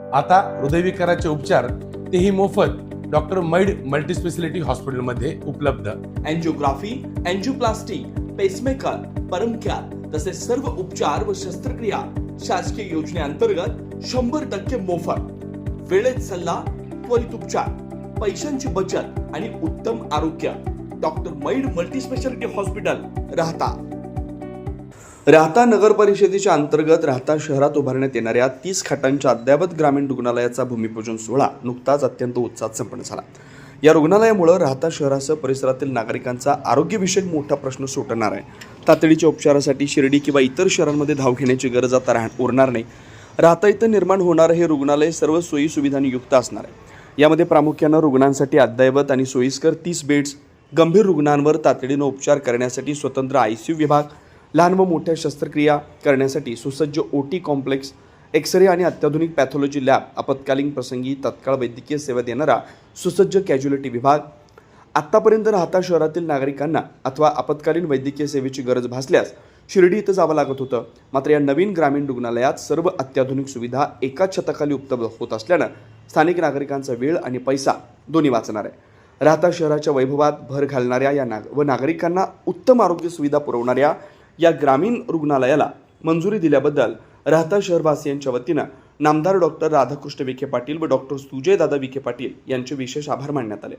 आता हृदयविकाराचे उपचार तेही मोफत डॉक्टर मैड मल्टीस्पेशालिटी हॉस्पिटलमध्ये उपलब्ध। अँजिओग्राफी, अँजिओप्लास्टी, पेसमेकर, परमकॅर तसेच सर्व उपचार व शस्त्रक्रिया शासकीय योजनेअंतर्गत 100% मोफत। वेळेत सल्ला, त्वरित उपचार, पैशांची बचत आणि उत्तम आरोग्य। डॉक्टर मैड मल्टीस्पेशालिटी हॉस्पिटल, राहता नगर परिषदेच्या अंतर्गत राहता शहरात उभारण्यात येणाऱ्या 30 खाटांच्या अद्ययावत ग्रामीण रुग्णालयाचा भूमिपूजन सोहळा नुकताच अत्यंत उत्साहात संपन्न झाला। या रुग्णालयामुळे राहता शहरासह परिसरातील नागरिकांचा आरोग्यविषयक मोठा प्रश्न सुटणार आहे। तातडीच्या उपचारासाठी शिर्डी किंवा इतर शहरांमध्ये धाव घेण्याची गरज आता उरणार नाही। राहता इथं निर्माण होणारं हे रुग्णालय सर्व सोयी सुविधांनी युक्त असणार आहे। यामध्ये प्रामुख्यानं रुग्णांसाठी अद्ययावत आणि सोयीस्कर 30 बेड्स, गंभीर रुग्णांवर तातडीनं उपचार करण्यासाठी स्वतंत्र ICU विभाग, लहान व मोठ्या शस्त्रक्रिया करण्यासाठी सुसज्ज OT कॉम्प्लेक्स, एक्सरे आणि अत्याधुनिक पॅथॉलॉजी लॅब, आपत्कालीन प्रसंगी तत्काळ वैद्यकीय सेवा देणारा सुसज्ज कॅज्युअलिटी विभाग। आत्तापर्यंत राहता शहरातील नागरिकांना अथवा आपत्कालीन वैद्यकीय सेवेची गरज भासल्यास शिर्डी इथं जावं लागत होतं। मात्र या नवीन ग्रामीण रुग्णालयात सर्व अत्याधुनिक सुविधा एकाच छताखाली उपलब्ध होत असल्यानं स्थानिक नागरिकांचा वेळ आणि पैसा दोन्ही वाचणार आहे। राहता शहराच्या वैभवात भर घालणाऱ्या या नागरिकांना उत्तम आरोग्य सुविधा पुरवणाऱ्या या ग्रामीण रुग्णालयाला मंजुरी दिल्याबद्दल राहता शहरवासियांच्या वतीनं नामदार डॉक्टर राधाकृष्ण विखे पाटील व डॉक्टर सुजयदादा विखे पाटील यांचे विशेष आभार मानण्यात आले।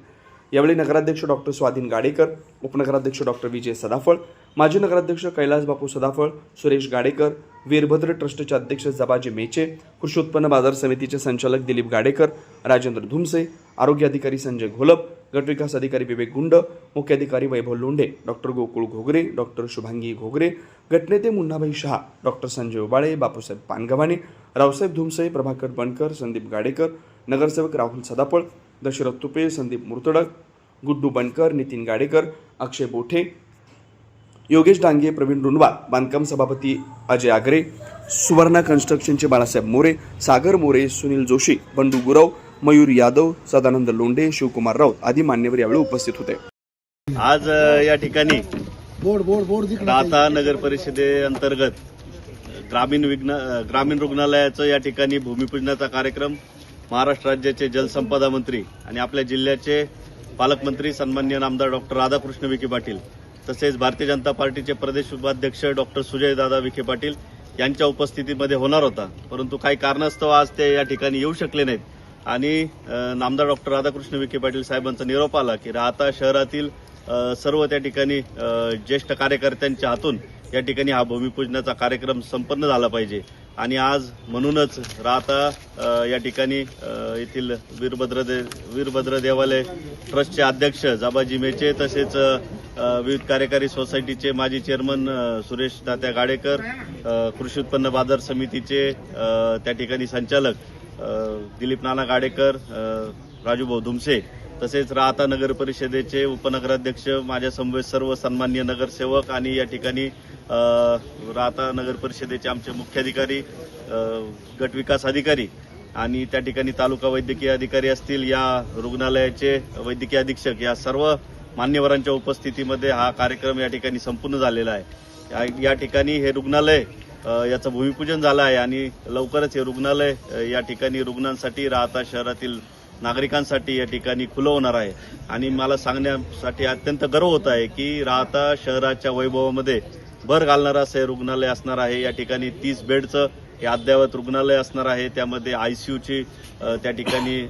यावेळी नगराध्यक्ष डॉक्टर स्वाधीन गाडेकर, उपनगराध्यक्ष डॉक्टर विजय सदाफळ, माजी नगराध्यक्ष कैलास बापू सदाफळ, सुरेश गाडेकर, वीरभद्र ट्रस्टचे अध्यक्ष जबाजी मेचे, कृषी उत्पन्न बाजार समितीचे संचालक दिलीप गाडेकर, राजेंद्र धुमसे, आरोग्य अधिकारी संजय घोलप, गटविकास अधिकारी विवेक गुंड, मुख्य अधिकारी वैभव लोंढे, डॉक्टर गोकुळ घोगरे, डॉक्टर शुभांगी घोगरे, गटनेते मुन्नाभाई शहा, डॉक्टर संजय उबाळे, बापूसाहेब पानगव्हाणे, रावसाहेब धुमसे, प्रभाकर बनकर, संदीप गाडेकर, नगरसेवक राहुल सदाफळ, दशरथ तुपे, संदीप मुर्तडक, गुड्डू बनकर, नितीन गाडेकर, अक्षय बोठे, योगेश डांगे, प्रवीण रुनवाल, बांधकाम सभापती अजय आगरे, सुवर्णा कन्स्ट्रक्शनचे बाळासाहेब मोरे, सागर मोरे, सुनील जोशी, बंडू गुरव, मयूर यादव, सदानंद लोंढे, शिवकुमार राऊत आदी मान्यवर यावेळी उपस्थित होते। आज या ठिकाणी राहता नगर परिषदेअंतर्गत ग्रामीण रुग्णालयाचं या ठिकाणी भूमिपूजनाचा कार्यक्रम महाराष्ट्र राज्याचे जलसंपदा मंत्री आणि आपल्या जिल्ह्याचे पालकमंत्री सन्माननीय नामदार डॉक्टर राधाकृष्ण विखे पाटील तसेच भारतीय जनता पार्टीचे प्रदेश उपाध्यक्ष डॉक्टर सुजयदादा विखे पाटील यांच्या उपस्थितीमध्ये होणार होता, परंतु काही कारणास्तव आज ते या ठिकाणी येऊ शकले नाहीत आणि नामदार डॉक्टर राधाकृष्ण विखे पाटील साहेबांचा निरोप आला की राहता शहरातील सर्व त्या ठिकाणी ज्येष्ठ कार्यकर्त्यांच्या हातून या ठिकाणी हा भूमिपूजनाचा कार्यक्रम संपन्न झाला पाहिजे आणि आज म्हणूनच राहता या ठिकाणी येथील वीरभद्र देवालय ट्रस्टचे अध्यक्ष जाबाजी मेचे तसेच विविध कार्यकारी सोसायटीचे माजी चेअरमन सुरेश तात्या गाडेकर, कृषी उत्पन्न बाजार समितीचे त्या ठिकाणी संचालक दिलीप नाना गाडेकर, राजूभाऊ धुमसे तसेच राहता नगर परिषदेचे उपनगराध्यक्ष, माझ्या समवेत सर्व सन्माननीय नगरसेवक आणि या ठिकाणी राहता नगर परिषदेचे आमचे मुख्याधिकारी, गटविकास अधिकारी आणि त्या ठिकाणी तालुका वैद्यकीय अधिकारी असतील, या रुग्णालयाचे वैद्यकीय अधीक्षक या सर्व मान्यवरांच्या उपस्थितीमध्ये हा कार्यक्रम या ठिकाणी संपूर्ण झालेला आहे। या ठिकाणी हे रुग्णालय याचं भूमिपूजन झालं आहे आणि लवकरच हे रुग्णालय या ठिकाणी रुग्णांसाठी राहता शहरातील नागरिकांसाठी या ठिकाणी खुलं होणार आहे आणि मला सांगण्यासाठी अत्यंत गर्व होत आहे की राहता शहराच्या वैभवामध्ये भर घालणारं असं हे रुग्णालय असणार आहे। या ठिकाणी 30 बेडचं हे अद्ययावत रुग्णालय असणार आहे। त्यामध्ये ICUची त्या ठिकाणी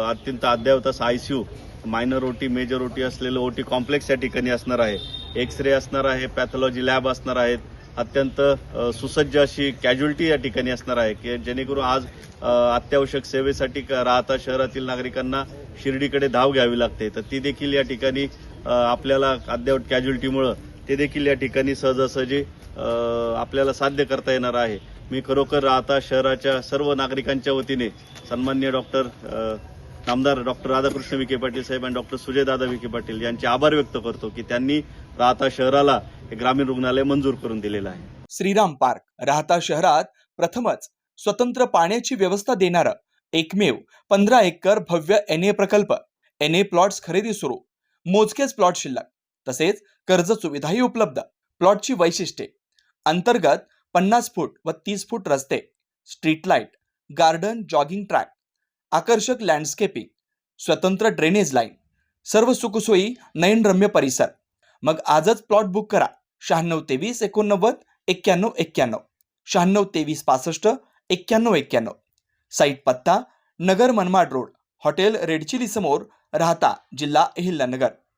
अत्यंत अद्ययावत असं ICU, minor OT, major OT असलेलं OT कॉम्प्लेक्स या ठिकाणी असणार आहे, एक्सरे असणार आहे, पॅथॉलॉजी लॅब असणार आहेत, अत्यंत सुसज्ज अशी कॅज्युअलिटी या ठिकाणी असणार आहे की जेणेकरून आज अत्यावश्यक सेवेसाठी राहता शहरातील नागरिकांना शिर्डीकडे धाव घ्यावी लागते, तर ती देखील या ठिकाणी आपल्याला अद्ययावत कॅज्युअलिटीमुळे ते देखील या ठिकाणी सहजासहजी आपल्याला साध्य करता येणार आहे। मी खरोखर राहता शहराच्या सर्व नागरिकांच्या वतीने सन्माननीय नामदार डॉक्टर राधाकृष्ण विखे पाटील साहेब आणि डॉक्टर सुजयदादा विखे पाटील यांचे आभार व्यक्त करतो की त्यांनी राहता शहराला हे ग्रामीण रुग्णालय मंजूर करून दिलेलं आहे। श्रीराम पार्क राहता शहरात प्रथमच स्वतंत्र पाण्याची व्यवस्था देणारं एकमेव 15 एकर भव्य NA प्रकल्प, NA प्लॉट्स खरेदी सुरू, मोजकेच प्लॉट शिल्लक, तसेच कर्ज सुविधाही उपलब्ध। प्लॉटची वैशिष्ट्ये: अंतर्गत 50 फूट व 30 फूट रस्ते, street light, garden, jogging track, आकर्षक लँडस्केपिंग, स्वतंत्र ड्रेनेज लाईन, सर्व सुखसोयी, नयनरम्य परिसर. मग आजच प्लॉट बुक करा. 9623 89 91 91, 9623 65 91 91. साईट पत्ता Nagar Manmad road, hotel Red Chilli समोर, राहता, जिल्हा अहिल्यानगर.